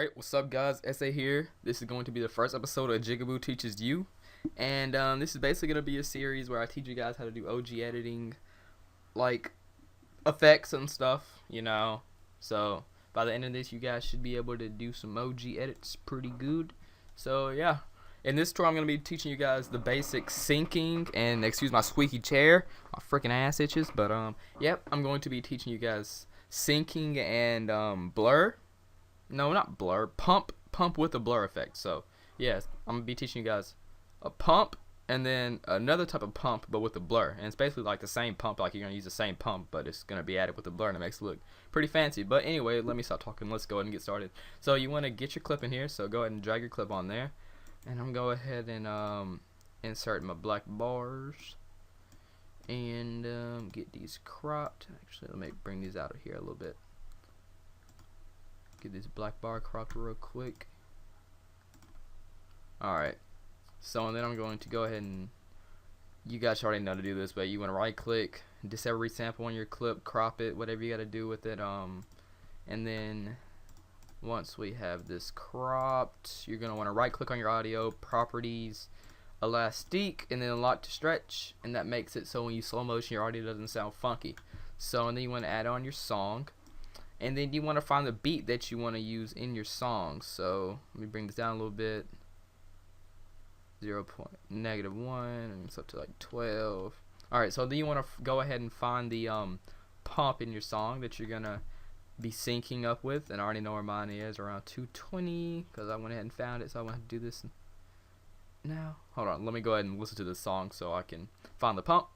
Alright, what's up guys, SA here. This is going to be the first episode of Jigaboo Teaches You. And this is basically going to be a series where I teach you guys how to do OG editing, like effects and stuff, you know. So by the end of this you guys should be able to do some OG edits pretty good. So yeah, in this tour I'm going to be teaching you guys the basic syncing, and excuse my squeaky chair, my freaking ass itches. But yep, I'm going to be teaching you guys syncing and blur. No, not blur. Pump with a blur effect. So, yes, I'm going to be teaching you guys a pump and then another type of pump, but with a blur. And it's basically like the same pump, like you're going to use the same pump, but it's going to be added with a blur, and it makes it look pretty fancy. But anyway, let me stop talking. Let's go ahead and get started. So, you want to get your clip in here, so go ahead and drag your clip on there. And I'm going to go ahead and insert my black bars and get these cropped. Actually, let me bring these out of here a little bit. Get this black bar cropped real quick. Alright, so and then I'm going to go ahead and, you guys already know to do this, but you want to right click, disable resample on your clip, crop it, whatever you got to do with it. And then once we have this cropped, you're going to want to right click on your audio, properties, elastic, and then lock to stretch, and that makes it so when you slow motion your audio doesn't sound funky. So and then you want to add on your song. And then you want to find the beat that you want to use in your song. So let me bring this down a little bit. -1, and it's up to like 12. Alright, so then you want to go ahead and find the pump in your song that you're gonna be syncing up with. And I already know where mine is, around 220, because I went ahead and found it. So I want to do this now. Hold on, let me go ahead and listen to this song so I can find the pump.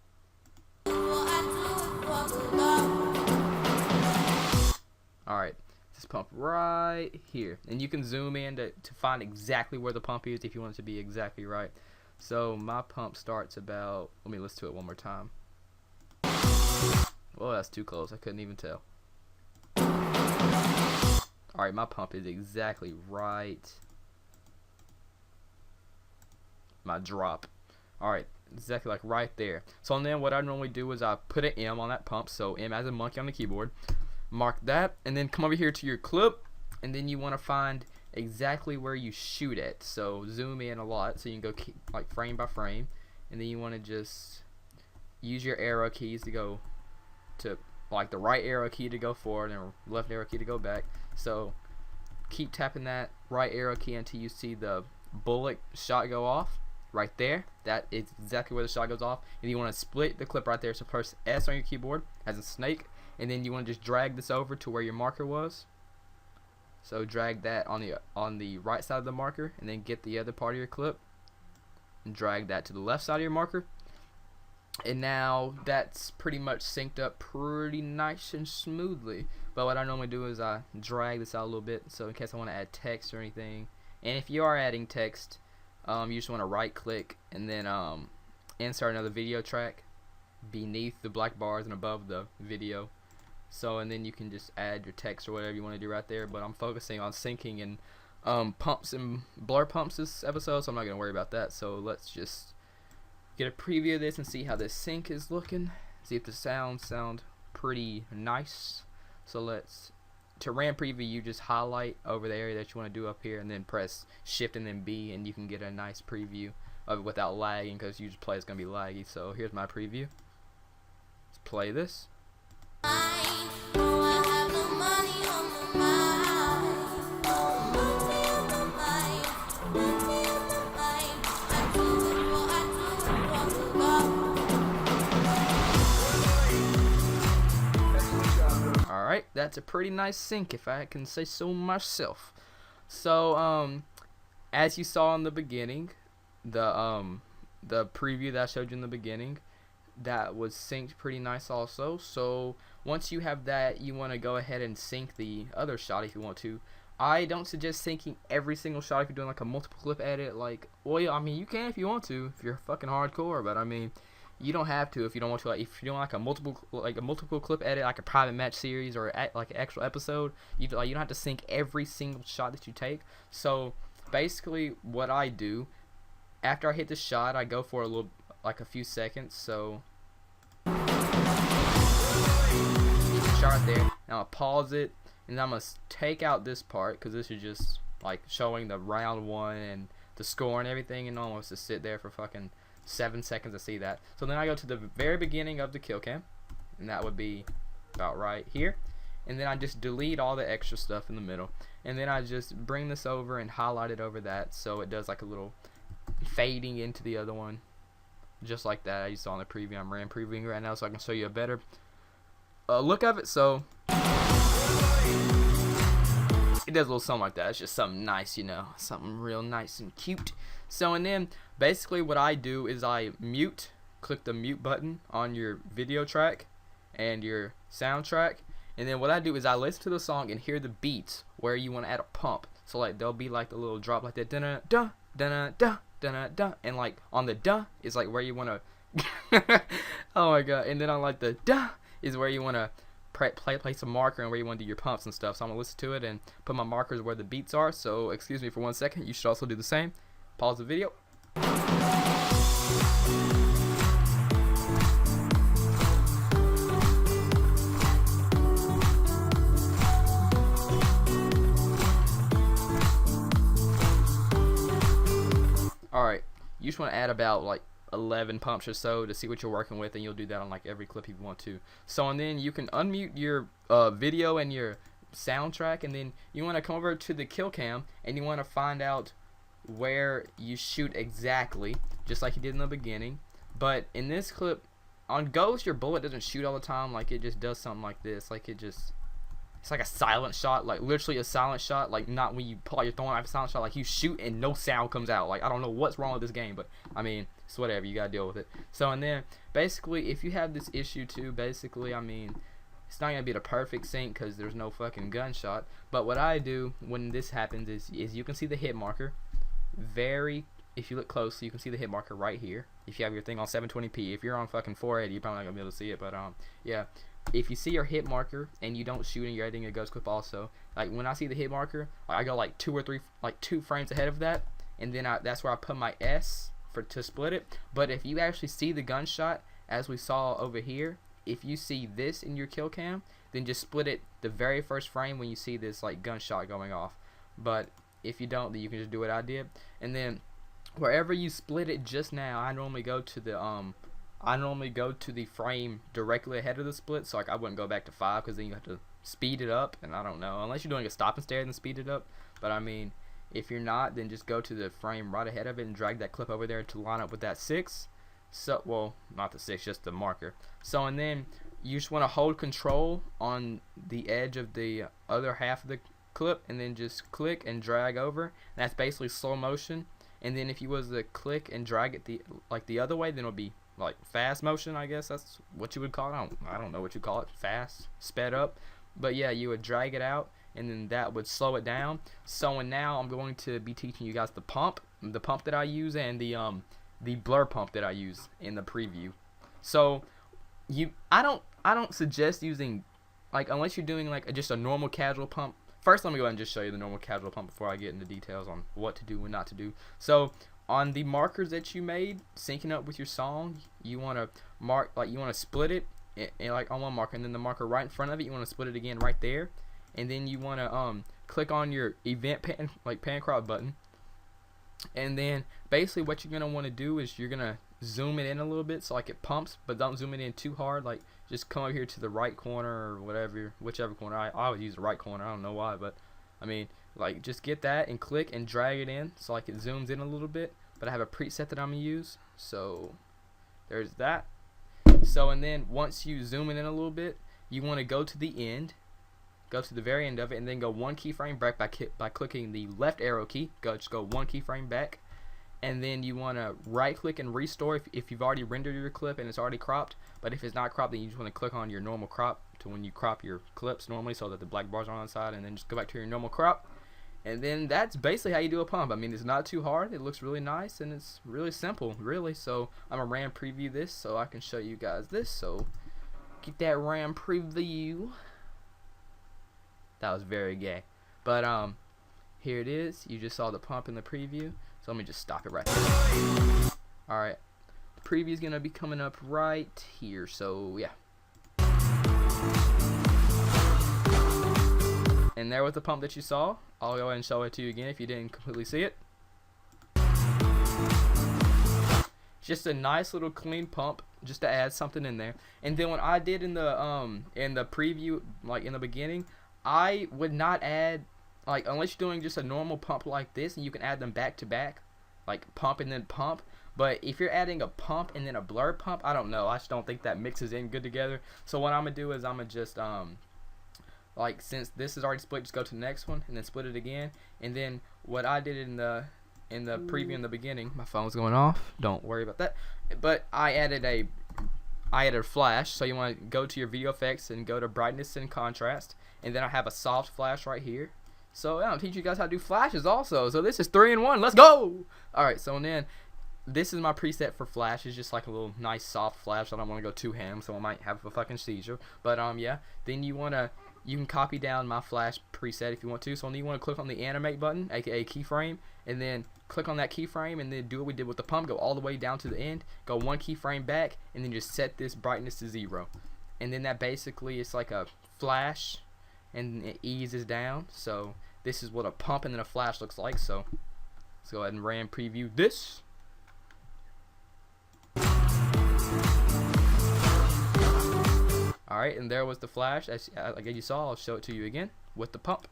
Alright, this pump right here, and you can zoom in to find exactly where the pump is if you want it to be exactly right. So my pump starts about, let me listen to it one more time. Well, that's too close, I couldn't even tell. Alright, my pump is exactly right. My drop. Alright, exactly like right there. So then what I normally do is I put an M on that pump, so M as a monkey on the keyboard. Mark that, and then come over here to your clip, and then you want to find exactly where you shoot at. So zoom in a lot so you can go like frame by frame, and then you want to just use your arrow keys to go to, like the right arrow key to go forward and left arrow key to go back. So keep tapping that right arrow key until you see the bullet shot go off right there. That is exactly where the shot goes off, and you want to split the clip right there. So press S on your keyboard as a snake, and then you want to just drag this over to where your marker was. So drag that on the right side of the marker, and then get the other part of your clip and drag that to the left side of your marker. And now that's pretty much synced up pretty nice and smoothly. But what I normally do is I drag this out a little bit, so in case I want to add text or anything. And if you are adding text, you just want to right click and then insert another video track beneath the black bars and above the video. So and then you can just add your text or whatever you want to do right there. But I'm focusing on syncing and pumps and blur pumps this episode, so I'm not going to worry about that. So let's just get a preview of this and see how this sync is looking. See if the sound pretty nice. So to RAM preview, you just highlight over the area that you want to do up here, and then press shift and then B, and you can get a nice preview of it without lagging, because you just play it's going to be laggy. So here's my preview. Let's play this. Alright, that's a pretty nice sync, if I can say so myself. So as you saw in the beginning, the preview that I showed you in the beginning, that was synced pretty nice also. So once you have that, you want to go ahead and sync the other shot if you want to. I don't suggest syncing every single shot if you're doing like a multiple clip edit. Like, well, I mean, you can if you want to, if you're fucking hardcore, but I mean, you don't have to if you don't want to. Like, if you're doing like a multiple clip edit, like a private match series or like an actual episode, you don't have to sync every single shot that you take. So basically, what I do after I hit the shot, I go for a few seconds. So shot there. Now I'll pause it, and I'm gonna take out this part because this is just like showing the round 1 and the score and everything, and no one wants to sit there for fucking 7 seconds to see that. So then I go to the very beginning of the kill cam, and that would be about right here, and then I just delete all the extra stuff in the middle, and then I just bring this over and highlight it over that so it does like a little fading into the other one, just like that. I saw in the preview. I'm RAM previewing right now so I can show you a better look of it. So it does a little something like that. It's just something nice, you know, something real nice and cute. So, and then basically what I do is I click the mute button on your video track and your soundtrack, and then what I do is I listen to the song and hear the beats where you want to add a pump. So like there'll be like the little drop like that, da da da da da da da, and like on the da is like where you want to oh my god, and then on like the da is where you want to place a marker and where you want to do your pumps and stuff. So I'm gonna listen to it and put my markers where the beats are. So excuse me for 1 second. You should also do the same. Pause the video. Alright, you just want to add about like 11 pumps or so to see what you're working with, and you'll do that on like every clip you want to. So, and then you can unmute your video and your soundtrack, and then you want to come over to the kill cam and you want to find out where you shoot exactly, just like you did in the beginning. But in this clip, on Ghost, your bullet doesn't shoot all the time. Like it just does something like this. Like it's like a silent shot, like literally a silent shot, like not when you pull out your throwing knife, a silent shot, like you shoot and no sound comes out. Like I don't know what's wrong with this game, but I mean it's whatever, you gotta deal with it. So, and then basically if you have this issue too, basically I mean it's not gonna be the perfect sync because there's no fucking gunshot. But what I do when this happens is you can see the hit marker. If you look closely, you can see the hit marker right here. If you have your thing on 720p, if you're on fucking 480, you're probably not gonna be able to see it. But yeah. If you see your hit marker and you don't shoot and you're editing a ghost clip also, like when I see the hit marker, I go like 2 or 3, like 2 frames ahead of that, and then that's where I put my S to split it. But if you actually see the gunshot, as we saw over here, if you see this in your kill cam, then just split it the very first frame when you see this like gunshot going off. But if you don't, then you can just do what I did. And then wherever you split it just now, I normally go to the frame directly ahead of the split, so like I wouldn't go back to 5 because then you have to speed it up, and I don't know, unless you're doing a stop and stare and speed it up. But I mean, if you're not, then just go to the frame right ahead of it and drag that clip over there to line up with that 6. So, well, not the 6, just the marker. So, and then you just want to hold control on the edge of the other half of the clip, and then just click and drag over, and that's basically slow motion. And then if you was to click and drag it the other way, then it'll be like fast motion, I guess that's what you would call it. I don't know what you call it, fast, sped up. But yeah, you would drag it out, and then that would slow it down. So, and now I'm going to be teaching you guys the pump that I use, and the blur pump that I use in the preview. So I don't suggest using, like, unless you're doing like just a normal casual pump. First, let me go ahead and just show you the normal casual pump before I get into details on what to do and not to do. So on the markers that you made, syncing up with your song, you want to mark, like you want to split it and like on one marker, and then the marker right in front of it, you want to split it again right there, and then you want to click on your event pan crop button, and then basically what you're gonna want to do is you're gonna zoom it in a little bit so like it pumps, but don't zoom it in too hard. Like just come over here to the right corner or whatever, whichever corner. I always use the right corner. I don't know why, but I mean, like just get that and click and drag it in so like it zooms in a little bit. But I have a preset that I'm gonna use, so there's that. So, and then once you zoom it in a little bit, you want to go to the end, go to the very end of it, and then go 1 keyframe back by clicking the left arrow key. Just go 1 keyframe back, and then you want to right click and restore if you've already rendered your clip and it's already cropped. But if it's not cropped, then you just want to click on your normal crop to when you crop your clips normally, so that the black bars are on the side, and then just go back to your normal crop. And then that's basically how you do a pump. I mean, it's not too hard. It looks really nice, and it's really simple, really. So I'm gonna RAM preview this so I can show you guys this. So get that RAM preview. That was very gay, but here it is. You just saw the pump in the preview. So let me just stop it right there. All right, the preview is gonna be coming up right here. So yeah. And there was the pump that you saw. I'll go ahead and show it to you again if you didn't completely see it. Just a nice little clean pump, just to add something in there. And then what I did in the preview, like in the beginning, I would not add, like, unless you're doing just a normal pump like this, and you can add them back to back, like pump and then pump. But if you're adding a pump and then a blur pump, I don't know. I just don't think that mixes in good together. So what I'm gonna do is I'm gonna just like, since this is already split, just go to the next one and then split it again. And then what I did in the preview in the beginning, my phone's going off, don't worry about that, but I added a flash. So you want to go to your video effects and go to brightness and contrast, and then I have a soft flash right here. So I'll teach you guys how to do flashes also. So this is 3-in-1, let's go. Alright, so then this is my preset for flash. It's just like a little nice soft flash. I don't want to go too ham, so I might have a fucking seizure, but yeah, then you can copy down my flash preset if you want to. So then you want to click on the animate button, aka keyframe, and then click on that keyframe and then do what we did with the pump. Go all the way down to the end, go one keyframe back, and then just set this brightness to 0. And then that basically is like a flash, and it eases down. So this is what a pump and then a flash looks like. So let's go ahead and RAM preview this. Alright, and there was the flash. As you saw, I'll show it to you again with the pump.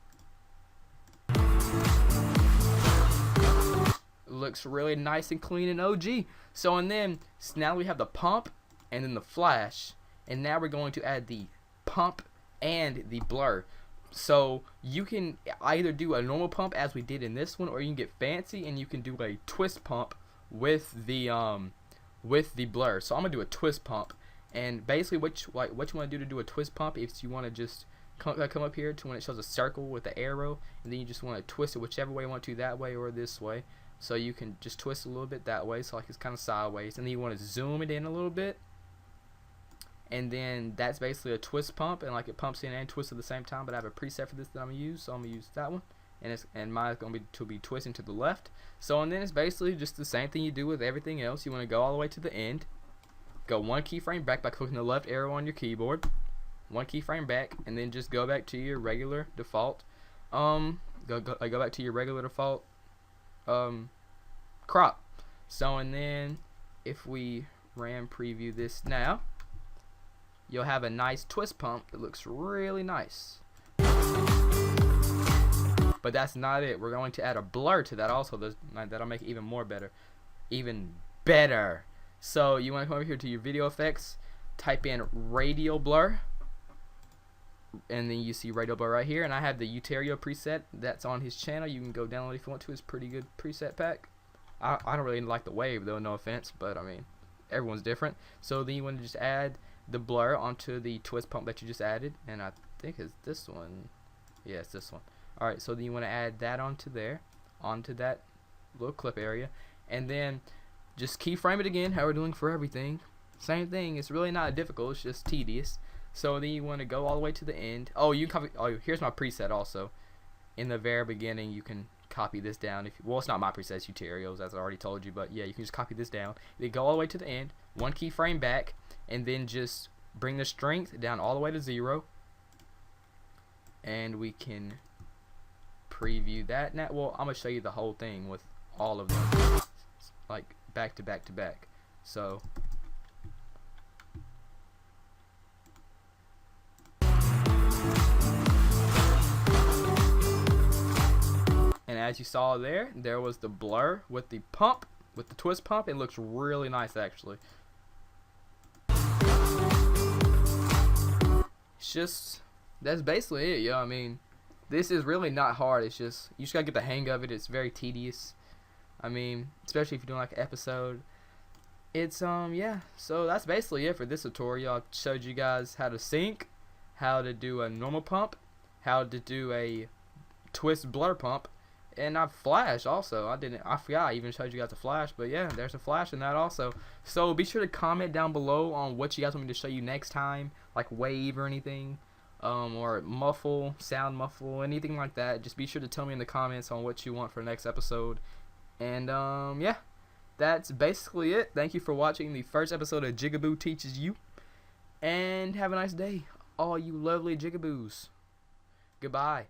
Looks really nice and clean and OG. So now we have the pump and then the flash, and now we're going to add the pump and the blur. So you can either do a normal pump as we did in this one, or you can get fancy and you can do a twist pump with the blur. So I'm gonna do a twist pump, and basically what you want to do a twist pump is you want to just come up here to when it shows a circle with the arrow, and then you just want to twist it whichever way you want to, that way or this way. So you can just twist a little bit that way, so like it's kind of sideways, and then you want to zoom it in a little bit, and then that's basically a twist pump, and like it pumps in and twists at the same time. But I have a preset for this that I'm gonna use, so I'm gonna use that one, and mine is gonna be twisting to the left. So and then it's basically just the same thing you do with everything else. You want to go all the way to the end, go one keyframe back by clicking the left arrow on your keyboard, one keyframe back, and then just go back to your regular default go back to your regular default crop. So and then if we RAM preview this now, you'll have a nice twist pump that looks really nice. But that's not it. We're going to add a blur to that also. That'll make it even better. So you want to come over here to your video effects, type in radial blur, and then you see radial blur right here. And I have the Uterio preset that's on his channel. You can go download if you want to. It's a pretty good preset pack. I don't really like the wave though, no offense, but I mean, everyone's different. So then you want to just add the blur onto the twist pump that you just added, and I think it's this one. Yeah, it's this one. Alright, so then you want to add that onto that little clip area, and then just keyframe it again, how we're doing for everything. Same thing. It's really not difficult, it's just tedious. So then you want to go all the way to the end. Oh, here's my preset also. In the very beginning, you can copy this down. Well, it's not my preset, it's Uterio's, as I already told you, but yeah, you can just copy this down. Then go all the way to the end, one keyframe back, and then just bring the strength down all the way to 0. And we can preview that now. Well, I'm gonna show you the whole thing with all of them, like back to back to back. So and as you saw there was the blur with the pump, with the twist pump. It looks really nice actually. It's just, that's basically it, yo. I mean, this is really not hard. It's just, you just gotta get the hang of it. It's very tedious. I mean, especially if you're doing like an episode. It's yeah. So that's basically it for this tutorial. I showed you guys how to sync, how to do a normal pump, how to do a twist blur pump, and I flash also. I forgot I even showed you guys a flash, but yeah, there's a flash in that also. So be sure to comment down below on what you guys want me to show you next time, like wave or anything. Or muffle, sound muffle, anything like that. Just be sure to tell me in the comments on what you want for the next episode. And yeah, that's basically it. Thank you for watching the first episode of Jigaboo Teaches You, and have a nice day, all you lovely Jigaboos. Goodbye.